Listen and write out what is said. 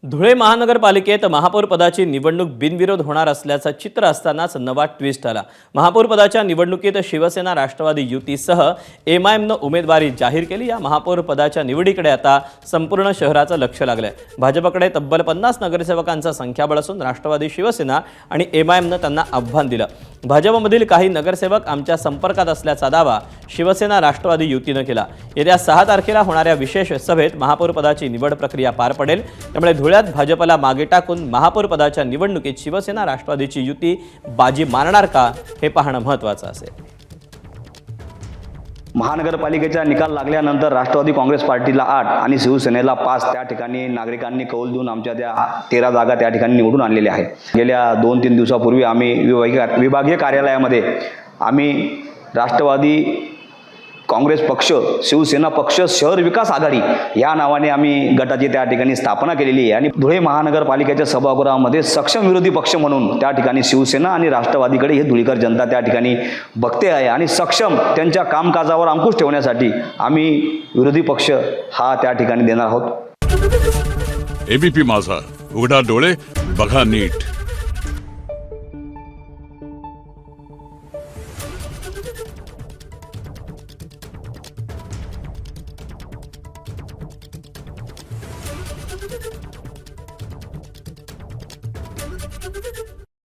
धुळे महानगरपालिकेत महापौर पदाची निवडणूक बिनविरोध होणार असल्याचं चित्र असतानाच नवा ट्विस्ट आला। महापौर पदाच्या निवडणुकीत शिवसेना राष्ट्रवादी युतीसह एमआयएमनं उमेदवारी जाहीर केली। या महापौर पदाच्या निवडीकडे आता संपूर्ण शहराचं लक्ष लागलंय। भाजपकडे तब्बल 50 नगरसेवकांचं संख्याबळ असून राष्ट्रवादी शिवसेना आणि एमआयएमनं त्यांना आव्हान दिलं। भाजपमधील काही नगरसेवक आमच्या संपर्कात असल्याचा दावा शिवसेना राष्ट्रवादी युतीनं केला। येत्या 6 तारखेला होणाऱ्या विशेष सभेत महापौर पदाची निवड प्रक्रिया पार पडेल। त्यामुळे धुळ्यात भाजपला मागे टाकून महापौर पदाच्या निवडणुकीत शिवसेना राष्ट्रवादीची युती बाजी मारणार का हे पाहणं महत्त्वाचं असेल। महानगरपालिकेचा निकाल लागल्यानंतर राष्ट्रवादी काँग्रेस पार्टीला 8 आणि शिवसेनेला 5 त्या ठिकाणी नागरिकांनी कौल देऊन आमच्या त्या 13 जागा त्या ठिकाणी निवडून आणलेल्या आहेत। गेल्या 2-3 दिवसापूर्वी आम्ही विभागीय कार्यालयामध्ये आम्ही राष्ट्रवादी काँग्रेस पक्ष, शिवसेना पक्ष, शहर विकास आघाडी या नावाने आम्ही गटाची त्या ठिकाणी स्थापना केलेली आहे आणि धुळे महानगरपालिकेच्या सभागृहामध्ये सक्षम विरोधी पक्ष म्हणून त्या ठिकाणी शिवसेना आणि राष्ट्रवादीकडे हे धुळीकर जनता त्या ठिकाणी बघते आहे आणि सक्षम त्यांच्या कामकाजावर अंकुश ठेवण्यासाठी आम्ही विरोधी पक्ष हा त्या ठिकाणी देणार आहोत। एबीपी माझा, उघडा डोळे बघा नीट।